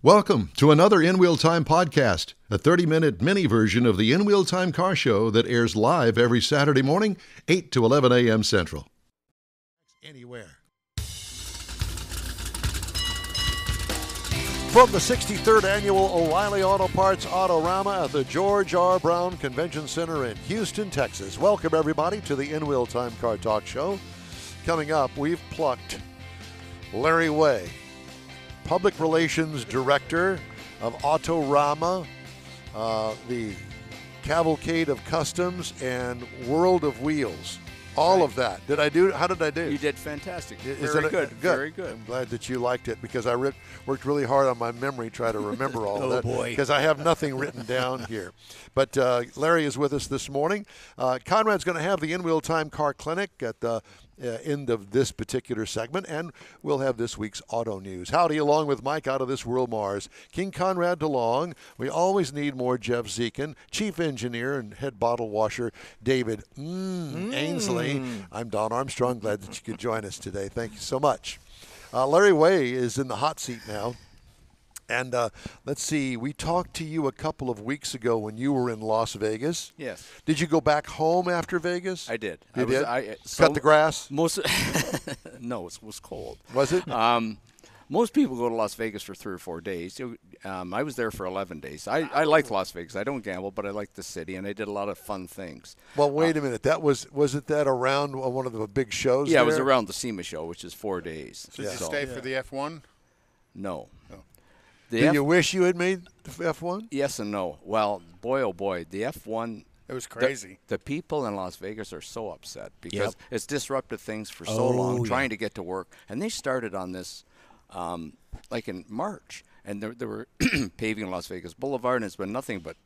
Welcome to another In Wheel Time podcast, a 30-minute mini version of the In Wheel Time car show that airs live every Saturday morning, 8 to 11 a.m. Central. Anywhere. From the 63rd Annual O'Reilly Auto Parts Auto Ramma at the George R. Brown Convention Center in Houston, Texas. Welcome, everybody, to the In Wheel Time Car Talk Show. Coming up, we've plucked Larry Way, Public Relations Director of Auto Ramma, the Cavalcade of Customs, and World of Wheels. All of that. How did I do? You did fantastic. Very good. Very good. I'm glad that you liked it because I worked really hard on my memory trying to remember all of that. Boy. Because I have nothing written down here. But Larry is with us this morning. Conrad's going to have the In-Wheel Time Car Clinic at the end of this particular segment, and we'll have this week's auto news. Howdy, along with Mike out of this world Mars, King Conrad DeLong. We always need more Jeff Zekin, Chief Engineer and Head Bottle Washer David Ainsley. I'm Don Armstrong. Glad that you could join us today. Thank you so much. Larry Way is in the hot seat now. And let's see, we talked to you a couple of weeks ago when you were in Las Vegas. Yes. Did you go back home after Vegas? I did. You did? Cut the grass? No, it was cold. Was it? Most people go to Las Vegas for 3 or 4 days. I was there for 11 days. I liked Las Vegas. I don't gamble, but I liked the city, and I did a lot of fun things. Well, wait a minute. That was it that around one of the big shows? Yeah, there? it was around the SEMA show, which is 4 days. So did you stay for the F1? No. Oh. Do you wish you had made the F1? Yes and no. Well, boy, oh boy, the F1. It was crazy. The people in Las Vegas are so upset because it's disrupted things for so long, trying to get to work. And they started on this like in March. And they were paving Las Vegas Boulevard, and it's been nothing but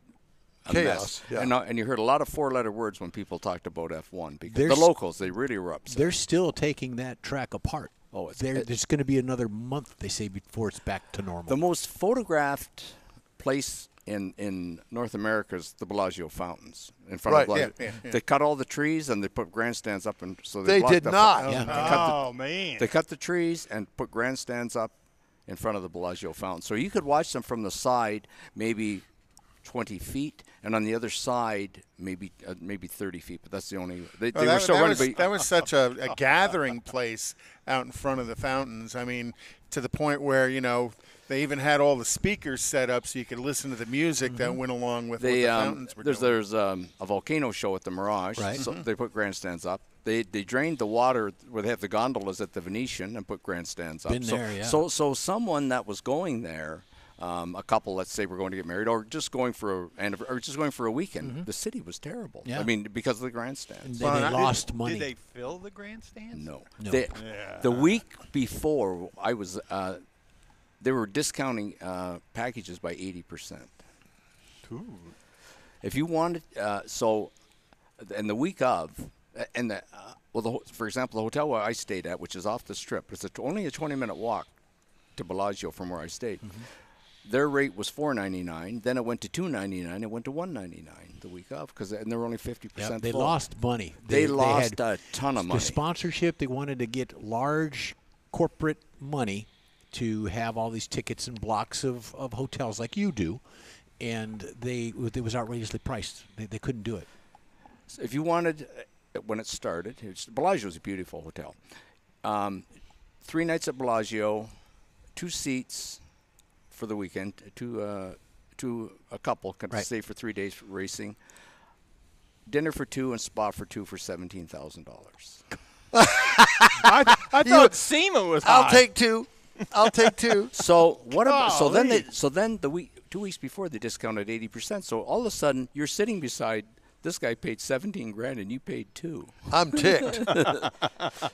a chaos. Mess. Yeah. And you heard a lot of 4-letter words when people talked about F1 because the locals, they really were upset. They're still taking that track apart. Oh, there's going to be another month, they say, before it's back to normal. The most photographed place in North America is the Bellagio fountains in front of Bellagio. Yeah. They cut all the trees and they put grandstands up, and so they did not. Man! They cut the trees and put grandstands up in front of the Bellagio fountain, so you could watch them from the side, maybe 20 feet, and on the other side, maybe 30 feet. But that's the only. They were still running. That was such a gathering place out in front of the fountains. I mean, to the point where they even had all the speakers set up so you could listen to the music that went along with what the fountains were doing. There's a volcano show at the Mirage, right. So they put grandstands up. They drained the water where they have the gondolas at the Venetian and put grandstands up. Been there, yeah. So someone that was going there. A couple, let's say, were going to get married, or just going for a weekend. The city was terrible. Yeah. I mean, because of the grandstands. They lost money. Did they fill the grandstands? No. No. The week before, I was. They were discounting packages by 80%. Ooh. If you wanted, and the week of, and for example, the hotel where I stayed at, which is off the Strip, it's only a 20-minute walk to Bellagio from where I stayed. Their rate was $4.99. Then it went to $2.99. It went to $1.99 the week of and they were only 50%. They lost money. They lost had a ton of money. The sponsorship, they wanted to get large corporate money to have all these tickets and blocks of hotels like you do, and it was outrageously priced. They couldn't do it. So if you wanted, when it started, Bellagio was a beautiful hotel. 3 nights at Bellagio, 2 seats for the weekend, to a couple could stay for 3 days for racing. Dinner for 2 and spa for 2 for $17,000. I thought SEMA was high. I'll take 2. So what about? So then 2 weeks before they discounted 80%. So all of a sudden you're sitting beside this guy paid $17,000 and you paid $2,000. I'm ticked.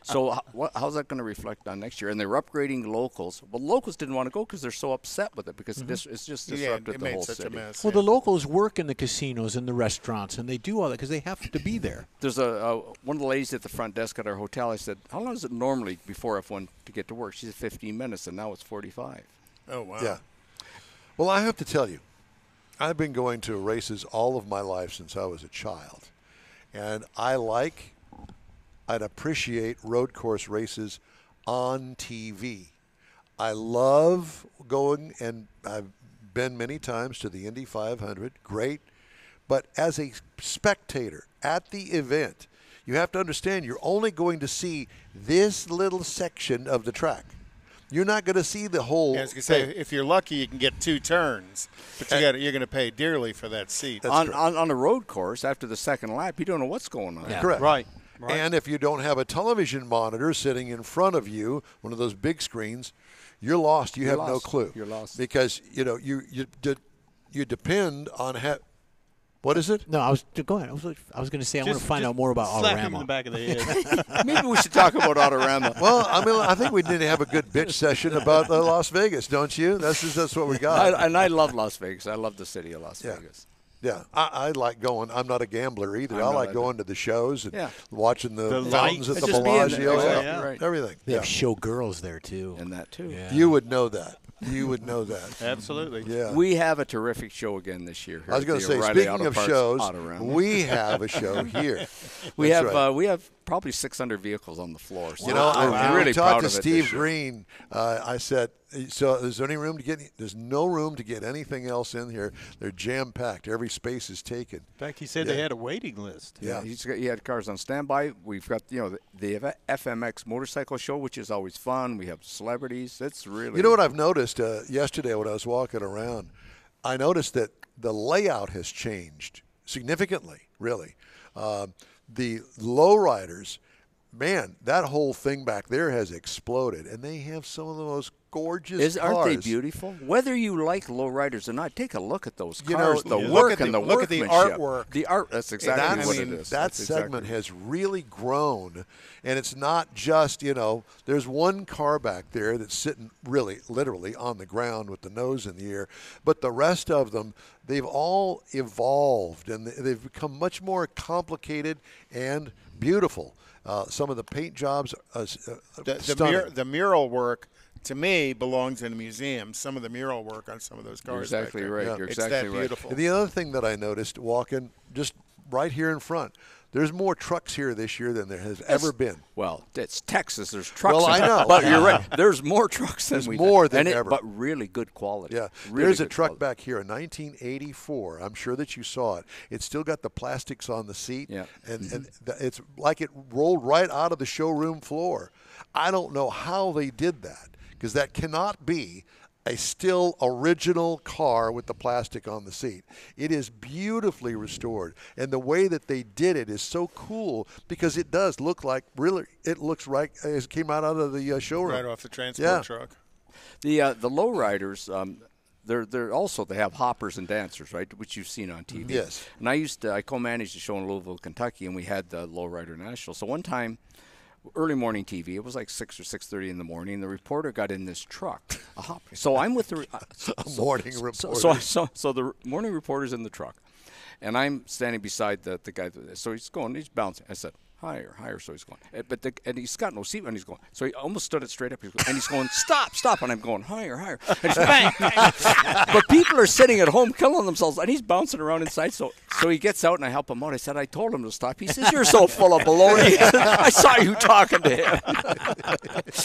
So how's that going to reflect on next year? And they're upgrading locals. Well, locals didn't want to go because they're so upset with it because it's just disrupted the whole such city. a mess. Well, the locals work in the casinos and the restaurants, and they do all that because they have to be there. There's one of the ladies at the front desk at our hotel. I said, "How long is it normally before F1 to get to work?" She said 15 minutes, and now it's 45. Oh wow. Yeah. Well, I have to tell you, I've been going to races all of my life since I was a child. And I'd appreciate road course races on TV. I love going, and I've been many times to the Indy 500. Great. But as a spectator at the event, you have to understand you're only going to see this little section of the track. You're not going to see the whole I was going to say, if you're lucky, you can get 2 turns, but you're going to pay dearly for that seat. On the road course, after the second lap, you don't know what's going on. Yeah. Correct. Right. And if you don't have a television monitor sitting in front of you, one of those big screens, you're lost. You have no clue. You're lost. Because, you depend on what is it? No, I was go ahead. I was going to say I want to find out more about slap him in AutoRama. the back of the head. Maybe we should talk about AutoRama. Well, I think we need to have a good bitch session about Las Vegas, don't you? That's what we got. I love Las Vegas. I love the city of Las Vegas. Yeah, I like going. I'm not a gambler either. I like going to the shows and watching the fountains at the Bellagio. Right. Everything. They have show girls there, too. And that, too. Yeah. You would know that. You would know that. Absolutely. Yeah. We have a terrific show again this year. Here I was going to say, speaking of shows, we have a show here. We have probably 600 vehicles on the floor. So I'm really talked proud to of it Steve this year. Green. I said, so there's any room to get? There's no room to get anything else in here. They're jam packed. Every space is taken. In fact, he said they had a waiting list. Yeah. He had cars on standby. We've got the FMX motorcycle show, which is always fun. We have celebrities. It's really. You know what I've noticed yesterday when I was walking around? I noticed that the layout has changed significantly. Really, the lowriders. Man, that whole thing back there has exploded, and they have some of the most gorgeous cars. Aren't they beautiful? Whether you like lowriders or not, take a look at those You cars. know, The look work at and the look at the workmanship. artwork. The art. That's exactly what it is. That That's segment exactly. has really grown, and it's not just, there's one car back there that's sitting really, literally on the ground with the nose in the air, but the rest of them, they've all evolved, and they've become much more complicated and beautiful. Some of the paint jobs are stunning. The mural work, to me, belongs in a museum. Some of the mural work on some of those cars. You're exactly back there. right. Yeah. You're It's exactly that right. beautiful. And the other thing that I noticed walking just right here in front, there's more trucks here this year than there has ever been. Well, it's Texas. There's trucks. Well, I know. But you're right. There's more trucks than There's more than ever. But really good quality. Yeah, Really there's a good truck quality. back here, a 1984. I'm sure that you saw it. It's still got the plastics on the seat, Yeah. and it's like it rolled right out of the showroom floor. I don't know how they did that, because that cannot be a still original car with the plastic on the seat. It is beautifully restored, and the way that they did it is so cool, because it does look like, really, it looks right as it came out of the showroom. Right off the transport truck. The lowriders, they're also, they have hoppers and dancers, right, which you've seen on TV. Yes. And I co-managed a show in Louisville, Kentucky, and we had the Lowrider National. So one time, early morning TV, it was like 6 or 6:30 in the morning. The reporter got in this truck, a hopper. So I'm with the Morning reporter. So the morning reporter's in the truck, and I'm standing beside the guy. So he's bouncing. I said, higher. So he's going, and he's got no seat, and he's going. So he almost stood it straight up, and he's going, stop, and I'm going higher, and he's bang. But people are sitting at home killing themselves, and he's bouncing around inside. So he gets out, and I help him out. I said, I told him to stop. He says, you're so full of baloney. I saw you talking to him.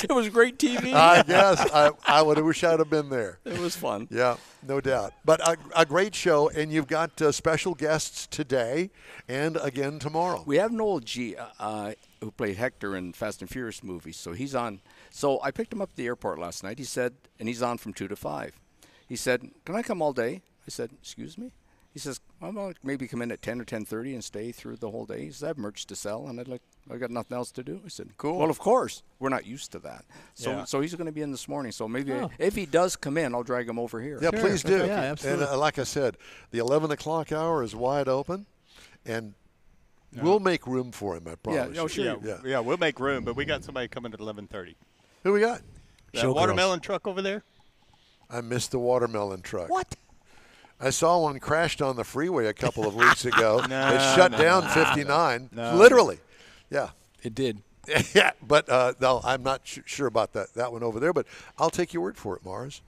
It was great TV. I guess I would have wished I'd have been there. It was fun. Yeah, no doubt. But a great show, and you've got special guests today and again tomorrow. We have Noel G, who played Hector in Fast and Furious movies, so he's on. So I picked him up at the airport last night. He said, and he's on from 2 to 5. He said, can I come all day? I said, excuse me? He says, I'm going to maybe come in at 10 or 10:30 and stay through the whole day. He says, I have merch to sell, and I got nothing else to do. I said, cool. Well, of course. We're not used to that. So he's going to be in this morning. So maybe if he does come in, I'll drag him over here. Yeah, please do. Yeah, absolutely. And like I said, the 11 o'clock hour is wide open, and we'll make room for him, I promise. Yeah, sure. Yeah, we'll make room, but we got somebody coming at 11:30. Who we got? That Showgirls. watermelon truck over there? I missed the watermelon truck. What? I saw one crashed on the freeway a couple of weeks ago. It shut down 59, No. literally. Yeah. It did. Yeah, but no, I'm not sure about that one over there, but I'll take your word for it, Mars.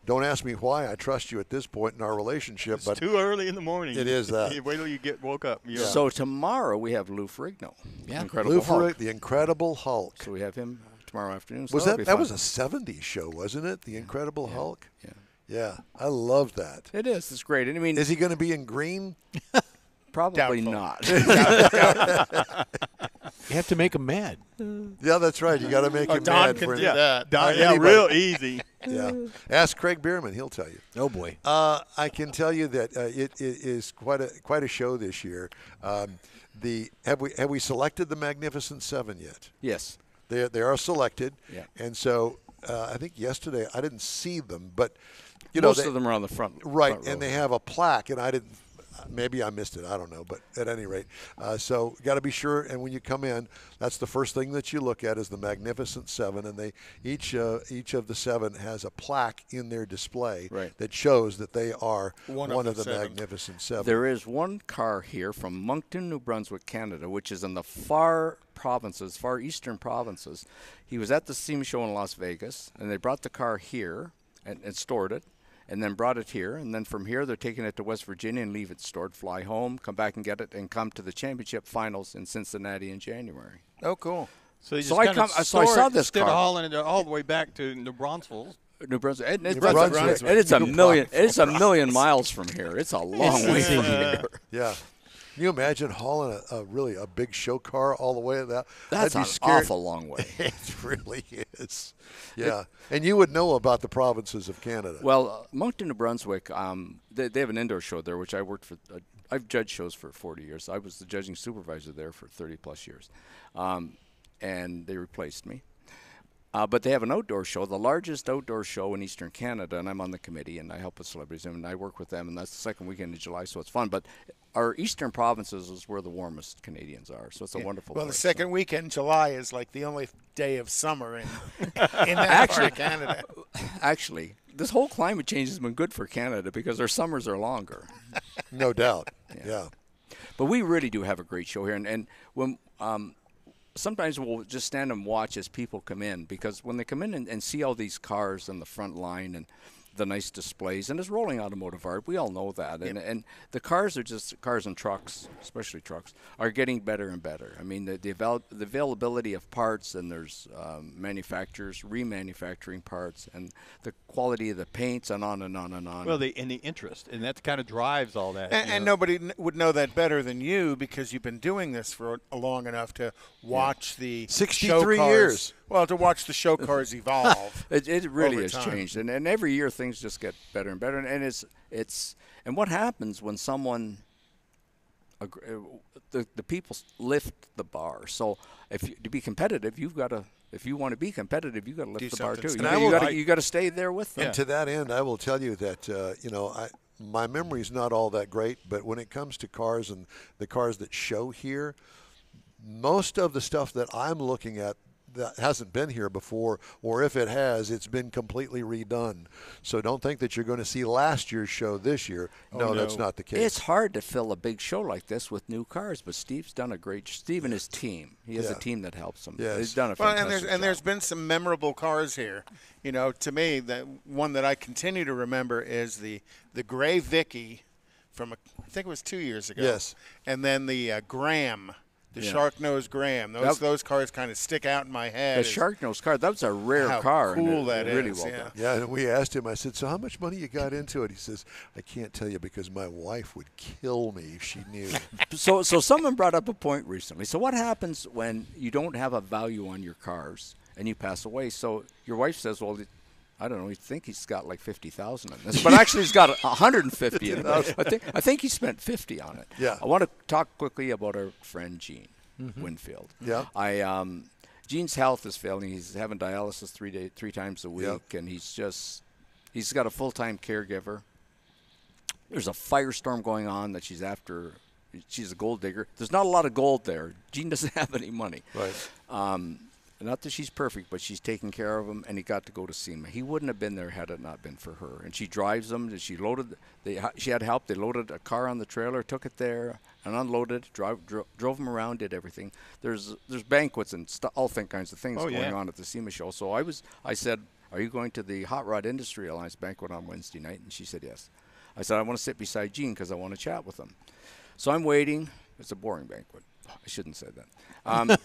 Don't ask me why. I trust you at this point in our relationship. It's but too early in the morning. It is that. Wait till you get woke up. Yeah. So tomorrow we have Lou Ferrigno. Yeah. Incredible Lou Hulk. Ferrigno, the Incredible Hulk. So we have him tomorrow afternoon. So Was that'll be that fun. was a '70s show, wasn't it? The Incredible Hulk. Yeah. Yeah, I love that. It is. It's great. And I mean, Is he going to be in green? probably Doubtful. not. You have to make them mad. Yeah, that's right. You got to make him Don mad can for do that. Yeah, anybody. real easy. Yeah. Ask Craig Bierman; he'll tell you. Oh boy. I can tell you that it is quite a show this year. Have we selected the Magnificent Seven yet? Yes. They are selected, Yeah. and so I think yesterday I didn't see them, but Most of them are on the front. right, front row. and they have a plaque, and I didn't. Maybe I missed it. I don't know, but at any rate, so got to be sure. And when you come in, that's the first thing that you look at is the Magnificent Seven, and they each of the seven has a plaque in their display Right. that shows that they are One one of of the the seven. Magnificent Seven. There is one car here from Moncton, New Brunswick, Canada, which is in the far eastern provinces. He was at the SEMA show in Las Vegas, and they brought the car here and stored it, and then brought it here. And then from here, they're taking it to West Virginia and leave it stored, fly home, come back and get it, and come to the championship finals in Cincinnati in January. Oh, cool. So, you So just I kind of come- so I store saw it this instead of car. hauling it all the way back to New Braunfels. New Brunswick. And it's, New Brunswick. and it's a New million. Brunswick. It's a million miles from here. It's a long way from here. Yeah. Can you imagine hauling a big show car all the way to that? That's I'd an be scared. awful long way. It really is. Yeah. And you would know about the provinces of Canada. Well, Moncton, New Brunswick, they have an indoor show there, which I worked for. I've judged shows for 40 years. I was the judging supervisor there for 30-plus years, and they replaced me. But they have an outdoor show, the largest outdoor show in Eastern Canada, and I'm on the committee, and I help with celebrities, and I work with them, and that's the second weekend in July, so it's fun. But our eastern provinces is where the warmest Canadians are, so it's a wonderful Well, the place. second weekend in July is like the only day of summer in that part of Canada. Actually, this whole climate change has been good for Canada because our summers are longer. No doubt. Yeah. But we really do have a great show here, and when sometimes we'll just stand and watch as people come in, because when they come in and see all these cars in the front line and the nice displays, and it's rolling automotive art, we all know that. And the cars are just cars and trucks, especially trucks, are getting better and better. I mean, the availability of parts, and there's manufacturers remanufacturing parts, and the quality of the paints, and on and on and on. Well, the interest, and that kind of drives all that. And nobody would know that better than you, because you've been doing this for long enough to watch the 63 show cars, years. Well, to watch the show cars evolve. It really over has time. changed, and every year things just get better and better. And it's and what happens when someone the people lift the bar. So to be competitive, you've got to. If you want to be competitive, you've got to lift the bar something too. You got to stay there with them. And to that end, I will tell you that, my memory is not all that great, but when it comes to cars and the cars that show here, most of the stuff that I'm looking at that hasn't been here before, or if it has, it's been completely redone. So don't think that you're going to see last year's show this year. No, that's not the case. It's hard to fill a big show like this with new cars, but Steve's done a great. Steve and his team. He has a team that helps him. Yes. He's done a Well, fantastic job. and there's been some memorable cars here. You know, to me, the one that I continue to remember is the gray Vicky from I think it was 2 years ago. Yes. And then the Graham. The Yeah. Shark-nosed Graham. Those cars kind of stick out in my head. The as Shark-Nose car, that was a rare how car. and cool it- that really is, well yeah. done. Yeah, and we asked him, I said, so how much money you got into it? He says, I can't tell you because my wife would kill me if she knew. So someone brought up a point recently. So what happens when you don't have a value on your cars and you pass away? So your wife says, well, I don't know, you think he's got like 50,000 in this, but actually he's got 150 in it. I think he spent 50 on it. Yeah. I want to talk quickly about our friend Gene Winfield. Yeah. Gene's health is failing. He's having dialysis three times a week, and he's got a full-time caregiver. There's a firestorm going on that she's after. She's a gold digger. There's not a lot of gold there. Gene doesn't have any money. Right. Not that she's perfect, but she's taking care of him, and he got to go to SEMA. He wouldn't have been there had it not been for her. And she drives him. And she had help. They loaded a car on the trailer, took it there, and unloaded. Drove him around, did everything. There's banquets and all kinds of things going on at the SEMA show. So I said, "Are you going to the Hot Rod Industry Alliance banquet on Wednesday night?" And she said yes. I said, "I want to sit beside Gene because I want to chat with him." So I'm waiting. It's a boring banquet. I shouldn't say that.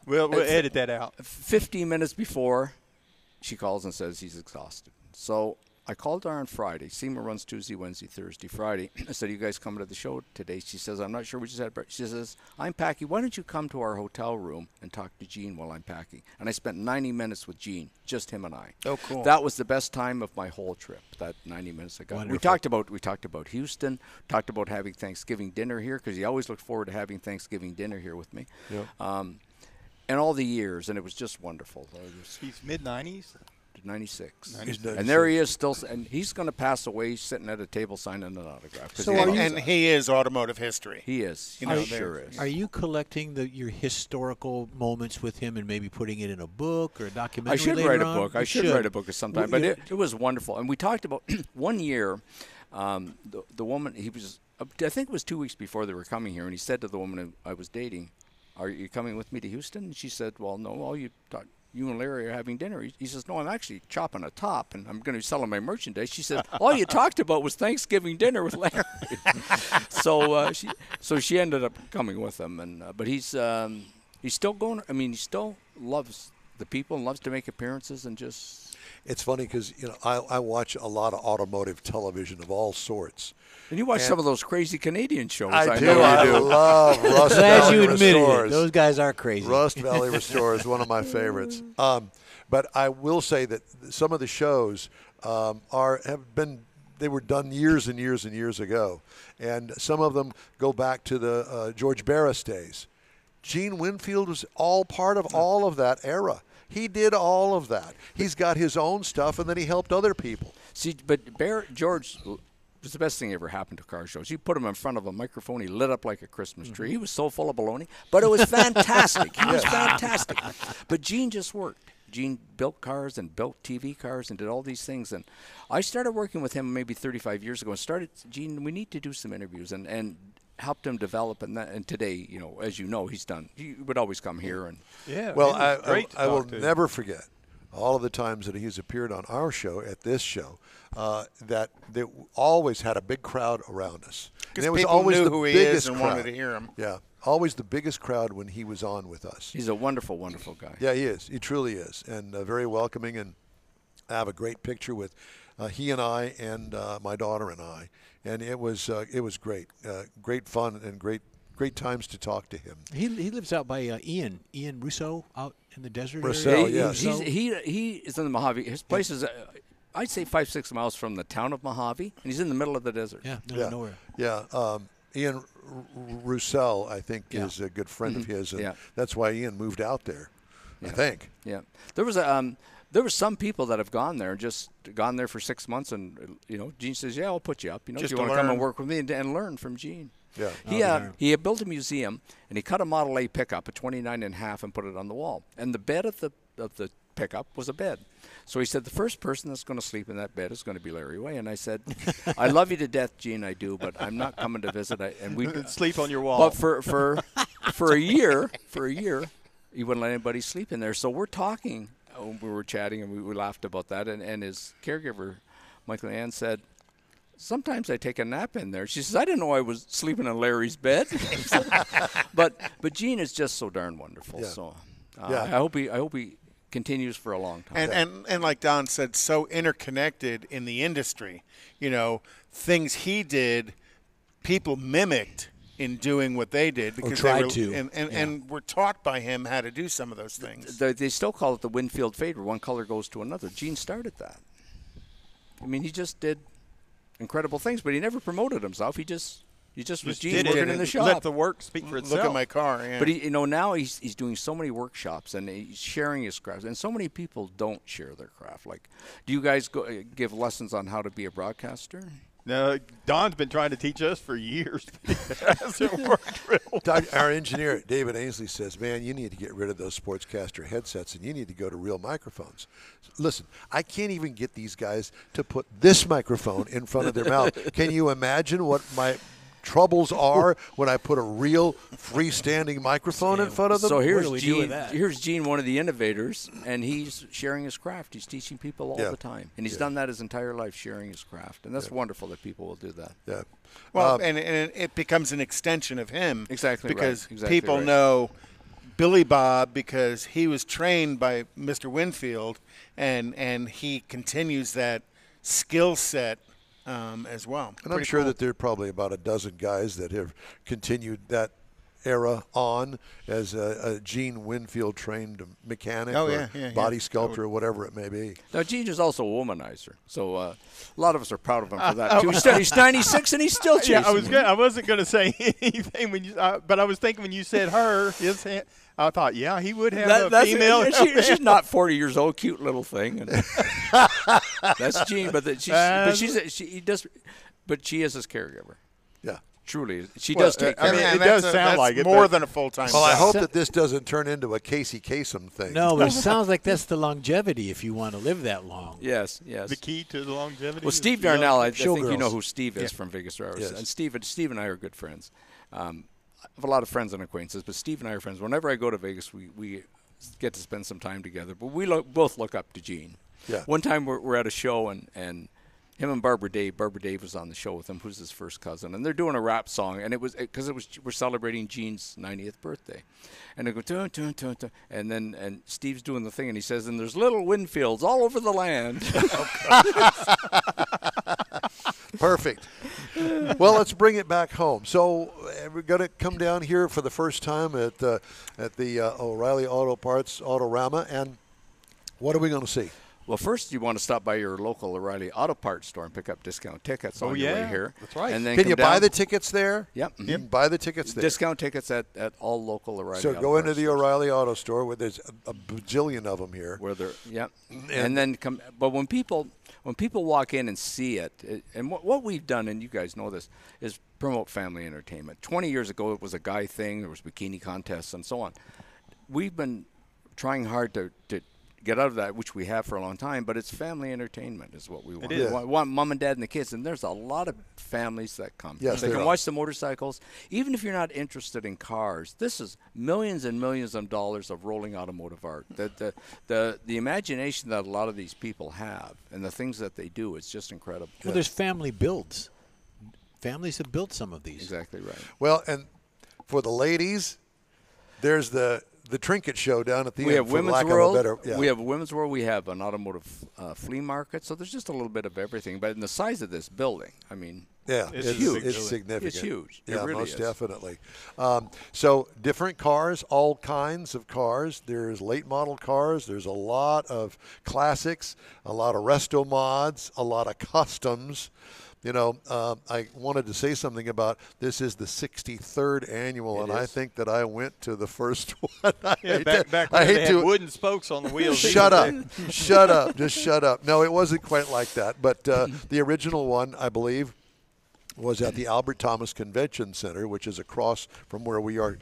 We'll edit that out. 15 minutes before, she calls and says he's exhausted. So I called her on Friday. SEMA runs Tuesday, Wednesday, Thursday, Friday. I said, "You guys coming to the show today?" She says, "I'm not sure. We just had breakfast." She says, "I'm packing. Why don't you come to our hotel room and talk to Gene while I'm packing?" And I spent 90 minutes with Gene, just him and I. Oh, cool. That was the best time of my whole trip, that 90 minutes I got. We talked about Houston, talked about having Thanksgiving dinner here, because he always looked forward to having Thanksgiving dinner here with me. Yeah. And all the years, and it was just wonderful. He's mid-90s. 96. 96. And there he is still, and he's going to pass away sitting at a table signing an autograph. So and he is automotive history. He is. You know, he sure is. Are you collecting your historical moments with him and maybe putting it in a book or a documentary? I should later write a on? book. I should write a book sometime. But it was wonderful. And we talked about one year, the woman, he was, I think it was 2 weeks before they were coming here, and he said to the woman I was dating, "Are you coming with me to Houston?" And she said, "Well, no, all you and Larry are having dinner." He says, "No, I'm actually chopping a top, and I'm going to be selling my merchandise." She said, "All you talked about was Thanksgiving dinner with Larry." So she ended up coming with him, and but he's still going. I mean, he still loves the people and loves to make appearances and just. It's funny because I watch a lot of automotive television of all sorts. And you watch some of those crazy Canadian shows. I do. know I you do. love Rust Glad Valley you admitted Restores. it. Those guys are crazy. Rust Valley Restore is one of my favorites. But I will say that some of the shows they were done years and years and years ago, and some of them go back to the George Barris days. Gene Winfield was all part of all of that era. He did all of that. He's got his own stuff, and then he helped other people. See, but George was the best thing ever happened to car shows. You put him in front of a microphone, he lit up like a Christmas tree. He was so full of baloney, but it was fantastic. He was fantastic. But Gene just worked. Gene built cars and built TV cars and did all these things. And I started working with him maybe 35 years ago and Gene, we need to do some interviews and helped him develop. And today, as you know, he would always come here. And Yeah. Well, I will never forget all of the times that he's appeared on our show, at this show, that they always had a big crowd around us. Because it was people always knew the who he biggest is and crowd. wanted to hear him. Yeah, always the biggest crowd when he was on with us. he's a wonderful, wonderful guy. Yeah, he is. He truly is, and very welcoming. And I have a great picture with he and I and my daughter and I, and it was great, great fun and great times to talk to him. He lives out by Ian Russo out in the desert Russo, area. yes. He is in the Mojave. His place is, I'd say 5-6 miles from the town of Mojave, and he's in the middle of the desert. Yeah, middle of nowhere. Yeah. Ian Roussel, I think, is a good friend of his, and that's why Ian moved out there. I think. Yeah, there was some people that have gone there, just gone there for 6 months, and Gene says, "Yeah, I'll put you up. Just if you to want to come learn. and work with me and learn from Gene." Yeah. He had built a museum, and he cut a Model A pickup, a 29.5, and put it on the wall. And the bed of the pickup was a bed. So he said, "The first person that's going to sleep in that bed is going to be Larry Way." And I said, "I love you to death, Gene, I do, but I'm not coming to visit." And we sleep on your wall. But for a year, he wouldn't let anybody sleep in there. So we're talking, we were chatting, and we laughed about that. And his caregiver, Michael Ann, said, "Sometimes I take a nap in there." She says, "I didn't know I was sleeping in Larry's bed." but Gene is just so darn wonderful. Yeah. So Yeah. I hope he continues for a long time. And like Don said, so interconnected in the industry. Things he did, people mimicked in doing what they did because tried they to. and were taught by him how to do some of those things. They still call it the Winfield fade, where one color goes to another. Gene started that. I mean, he just did incredible things, but he never promoted himself. He just was Gene working in the shop. Let the work speak for itself. Look at my car. Yeah. But now he's doing so many workshops and he's sharing his craft. And so many people don't share their craft. Like, do you guys give lessons on how to be a broadcaster? No, Don's been trying to teach us for years. It hasn't worked real well. Our engineer, David Ainsley, says, "Man, you need to get rid of those sportscaster headsets and you need to go to real microphones." Listen, I can't even get these guys to put this microphone in front of their mouth. Can you imagine what my troubles are when I put a real freestanding microphone in front of them. So here's do we do with Gene. that? Here's Gene, one of the innovators, and he's sharing his craft. He's teaching people all Yeah. the time, and he's done that his entire life, sharing his craft, and that's wonderful that people will do that. Yeah. Well, and it becomes an extension of him. Exactly right. Because Exactly people right. know Billy Bob because he was trained by Mr. Winfield, and he continues that skill set as well. And I'm sure that there are probably about a dozen guys that have continued that era on as a Gene Winfield trained mechanic or body sculptor or whatever it may be. Now, Gene is also a womanizer, so a lot of us are proud of him for that, too. He's 96, and he's still chasing. I wasn't going to say anything, but I was thinking when you said her, I thought, he would have a female. She's not 40 years old, cute little thing. And that's Gene, but she is his caregiver. Yeah. Truly, she does take care. I mean, it does sound like it. More than a full-time Well, I job. hope that this doesn't turn into a Casey Kasem thing. No, but it sounds like that's the longevity if you want to live that long. Yes. The key to the longevity. Well, is Steve the young- Darnell, I think you Showgirls. know who Steve is from Vegas Drivers. Yes. And Steve and I are good friends. I have a lot of friends and acquaintances, but Steve and I are friends. Whenever I go to Vegas, we get to spend some time together. But we both look up to Gene. Yeah. One time we're at a show, and him and Barbara Dave was on the show with him, who's his first cousin, and they're doing a rap song, and we're celebrating Gene's 90th birthday, and they go dun, dun, dun, dun, and Steve's doing the thing, and he says, and there's little Winfields all over the land. Perfect. Well, let's bring it back home. So we're going to come down here for the first time at the O'Reilly Auto Parts AutoRama, and what are we going to see? Well, first you want to stop by your local O'Reilly Auto Parts store and pick up discount tickets on your way here. That's right. And then Can you buy down. the tickets there? Yep. You can buy the tickets there. Discount tickets at all local O'Reilly So Auto go into Parts the stores. O'Reilly Auto Store where there's a bajillion of them here. Where they're, and then come. But when people walk in and see it, and what we've done, and you guys know this, is promote family entertainment. 20 years ago, it was a guy thing. There was bikini contests and so on. We've been trying hard to get out of that, which we have for a long time, but it's family entertainment is what we want. is. We want mom and dad and the kids, and there's a lot of families that come. Yes, they there can are. watch the motorcycles. Even if you're not interested in cars, this is millions and millions of dollars of rolling automotive art. The imagination that a lot of these people have and the things that they do is just incredible. Well, there's family builds. Families have built some of these. Exactly right. Well, and for the ladies, there's the trinket show down at the We end. have Women's for lack World. Of a better, We have a Women's World. We have an automotive flea market. So there's just a little bit of everything. But in the size of this building, I mean, Yeah, It's it's huge. It's significant. It's huge. It Yeah, really most is. definitely. So different cars, all kinds of cars. There's late model cars. There's a lot of classics, a lot of resto mods, a lot of customs. You know, I wanted to say something about this is the 63rd annual, and I think that I went to the first one. Back when they had wooden spokes on the wheels. Shut up. Shut up. Just shut up. No, it wasn't quite like that. But the original one, I believe, was at the Albert Thomas Convention Center, which is across from where we are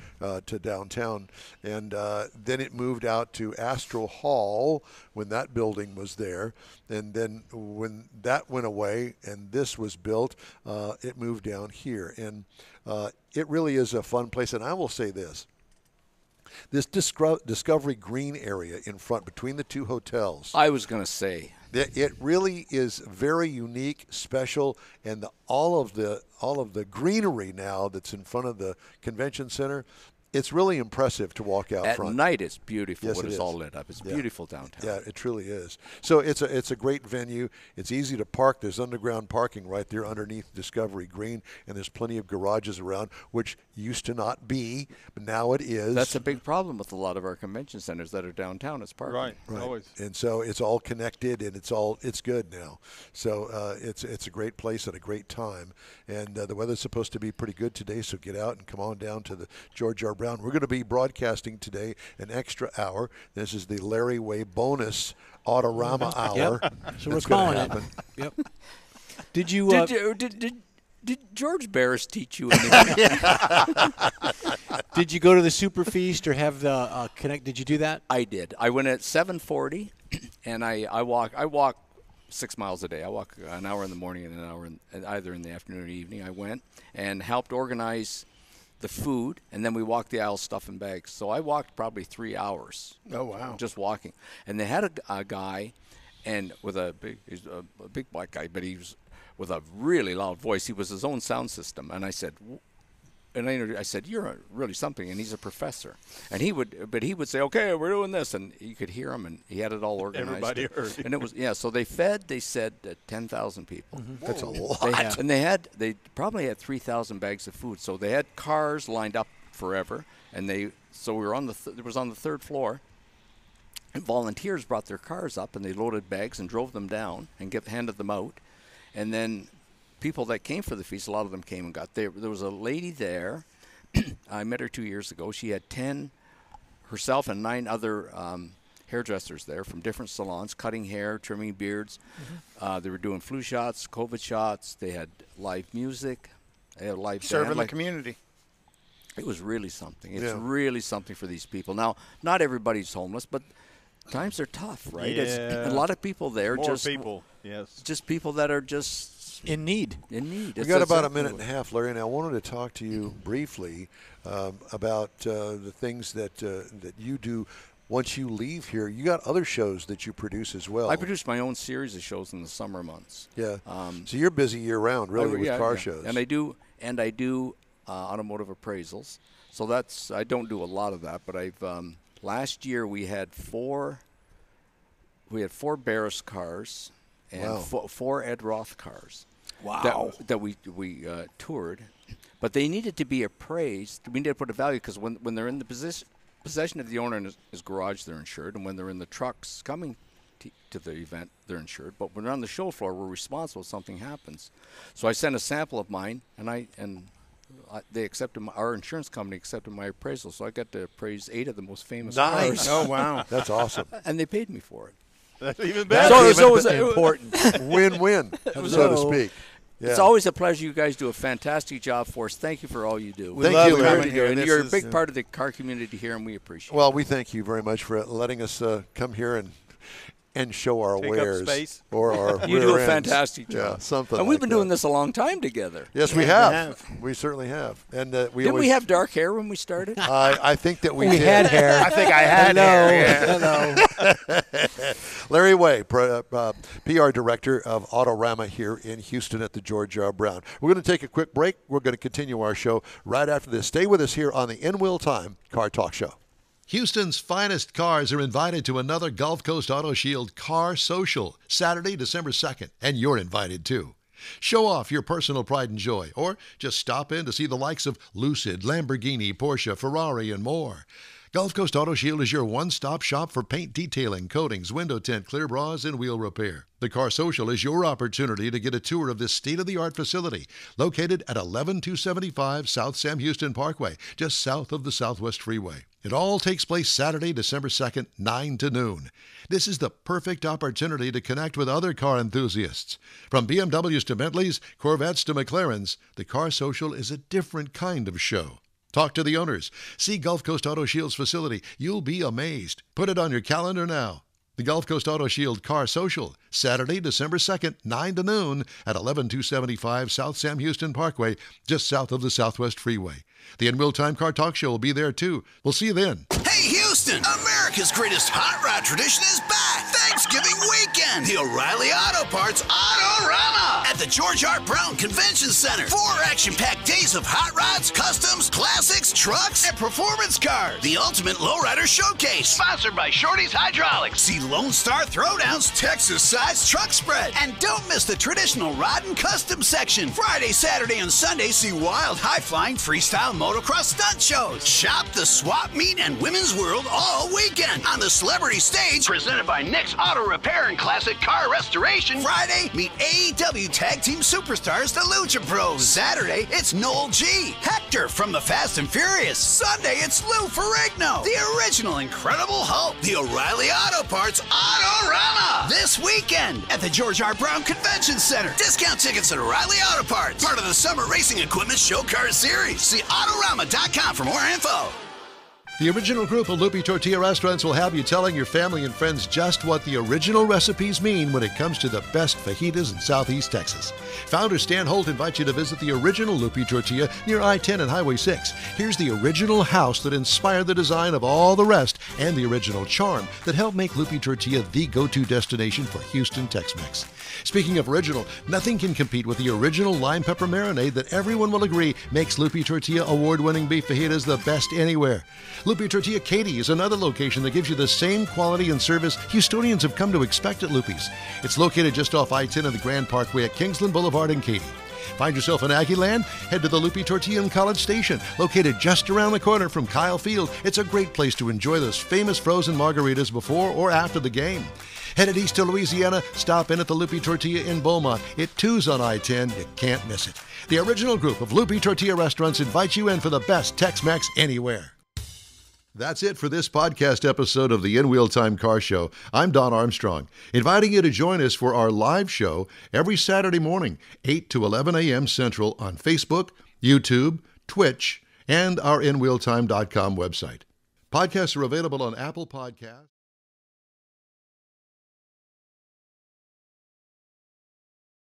to downtown. And then it moved out to Astro Hall when that building was there. And then when that went away and this was built, it moved down here. And it really is a fun place. And I will say this. This Discovery Green area in front between the two hotels. I was going to say. It really is very unique, special, and all of the greenery now that's in front of the convention center. It's really impressive to walk out front. At night, it's beautiful Yes, when it it's is. all lit up. It's beautiful downtown. Yeah, it truly is. So it's a great venue. It's easy to park. There's underground parking right there underneath Discovery Green, and there's plenty of garages around, which used to not be, but now it is. That's a big problem with a lot of our convention centers that are downtown. It's parking. Right. Always. And so it's all connected, and it's good now. So it's a great place and a great time. And the weather's supposed to be pretty good today, so get out and come on down to the George R. Brown. We're going to be broadcasting today an extra hour. This is the Larry Way bonus AutoRama hour. Yep. So we're That's gonna calling happen. it. Yep. Did you? Did George Barris teach you anything? Did you go to the Super Feast or have the Connect? Did you do that? I did. I went at 7:40, and I walk 6 miles a day. I walk an hour in the morning and an hour either in the afternoon or evening. I went and helped organize the food, and then we walked the aisles stuffing bags. So I walked probably 3 hours. Oh, wow. Just walking. And they had a guy, and he's a big black guy, but he was with a really loud voice. He was his own sound system. And I said, I said, you're really something. And he's a professor. And he would say, okay, we're doing this. And you could hear him, and he had it all organized. Everybody heard. And it was, so they said 10,000 people. Mm-hmm. That's a lot. And they probably had 3,000 bags of food. So they had cars lined up forever. And so we were on it was on the third floor. And volunteers brought their cars up, and they loaded bags and drove them down and handed them out. And then people that came for the feast, a lot of them came and got there. There was a lady there. I met her 2 years ago. She had herself and 9 other hairdressers there from different salons, cutting hair, trimming beards. Mm-hmm. They were doing flu shots, COVID shots. They had live music. They had live serving the community. It was really something. It's really something for these people. Now, not everybody's homeless, but times are tough, right? Yeah. A lot people there. More people, yes. Just people that are just in need. We got about a minute and a half, Larry, and I wanted to talk to you briefly about the things that you do once you leave here. You got other shows that you produce as well. I produce my own series of shows in the summer months. Yeah. So you're busy year round, really, with car shows. And I do automotive appraisals. So I don't do a lot of that, but last year we had four Barris cars and 4 Ed Roth cars. Wow. That we toured, but they needed to be appraised. We needed to put a value, because when they're in the possession of the owner in his garage, they're insured, and when they're in the trucks coming to the event, they're insured. But when they're on the show floor, we're responsible if something happens. So I sent a sample of mine, and they accepted our insurance company accepted my appraisal, so I got to appraise 8 of the most famous cars. Oh, wow. That's awesome. And they paid me for it. That's even better. So it was important. Win-win, so to speak. Yeah. It's always a pleasure. You guys do a fantastic job for us. Thank you for all you do. Thank you, Larry. And you're a big part of the car community here, and we appreciate it. Well, we thank you very much for letting us come here and show our wares. Up space. Or our You do a ends. fantastic job. Yeah, something. And we've been doing this a long time together. Yes, we have. We certainly have. And Didn't we have dark hair when we started? I think that we did. had hair. I think I had hair. Hello. Larry Way, PR Director of AutoRama here in Houston at the George R. Brown. We're going to take a quick break. We're going to continue our show right after this. Stay with us here on the In Wheel Time Car Talk Show. Houston's finest cars are invited to another Gulf Coast Auto Shield Car Social, Saturday, December 2nd, and you're invited too. Show off your personal pride and joy, or just stop in to see the likes of Lucid, Lamborghini, Porsche, Ferrari, and more. Gulf Coast Auto Shield is your one-stop shop for paint detailing, coatings, window tint, clear bras, and wheel repair. The Car Social is your opportunity to get a tour of this state-of-the-art facility located at 11275 South Sam Houston Parkway, just south of the Southwest Freeway. It all takes place Saturday, December 2nd, 9 to noon. This is the perfect opportunity to connect with other car enthusiasts. From BMWs to Bentleys, Corvettes to McLarens, the Car Social is a different kind of show. Talk to the owners. See Gulf Coast Auto Shield's facility. You'll be amazed. Put it on your calendar now. The Gulf Coast Auto Shield Car Social, Saturday, December 2nd, 9 to noon at 11275 South Sam Houston Parkway, just south of the Southwest Freeway. The In Wheel Time Car Talk Show will be there too. We'll see you then. Hey, Houston! America's greatest hot rod tradition is back! Thanksgiving weekend! The O'Reilly Auto Parts AutoRama at the George R. Brown Convention Center. 4 action-packed days of hot rods, customs, classics, trucks, and performance cars. The ultimate lowrider showcase. Sponsored by Shorty's Hydraulics. See Lone Star Throwdowns, Texas-sized truck spread. And don't miss the traditional rod and custom section. Friday, Saturday, and Sunday, see wild, high-flying, freestyle motocross stunt shows. Shop the swap meet and women's world all weekend on the celebrity stage presented by Nick's Auto Repair and Classic Car Restoration. Friday, meet AEW Tag Team Superstars, the Lucha Bros. Saturday, it's Noel G. Hector from the Fast and Furious. Sunday, it's Lou Ferrigno, the original Incredible Hulk. The O'Reilly Auto Parts AutoRama this weekend at the George R. Brown Convention Center. Discount tickets at O'Reilly Auto Parts, part of the Summer Racing Equipment Show Car Series. See AutoRama.com for more info. The original group of Loopy Tortilla restaurants will have you telling your family and friends just what the original recipes mean when it comes to the best fajitas in Southeast Texas. Founder Stan Holt invites you to visit the original Loopy Tortilla near I-10 and Highway 6. Here's the original house that inspired the design of all the rest and the original charm that helped make Loopy Tortilla the go-to destination for Houston Tex-Mex. Speaking of original, nothing can compete with the original lime pepper marinade that everyone will agree makes Loopy Tortilla award-winning beef fajitas the best anywhere. Loopy Tortilla Katy is another location that gives you the same quality and service Houstonians have come to expect at Loopy's. It's located just off I-10 and the Grand Parkway at Kingsland Boulevard in Katy. Find yourself in Aggie Land? Head to the Loopy Tortilla in College Station, located just around the corner from Kyle Field. It's a great place to enjoy those famous frozen margaritas before or after the game. Headed east to Louisiana, stop in at the Loopy Tortilla in Beaumont. It too's on I-10. You can't miss it. The original group of Loopy Tortilla restaurants invites you in for the best Tex-Mex anywhere. That's it for this podcast episode of the In Wheel Time Car Show. I'm Don Armstrong, inviting you to join us for our live show every Saturday morning, 8 to 11 a.m. Central on Facebook, YouTube, Twitch, and our InWheelTime.com website. Podcasts are available on Apple Podcasts.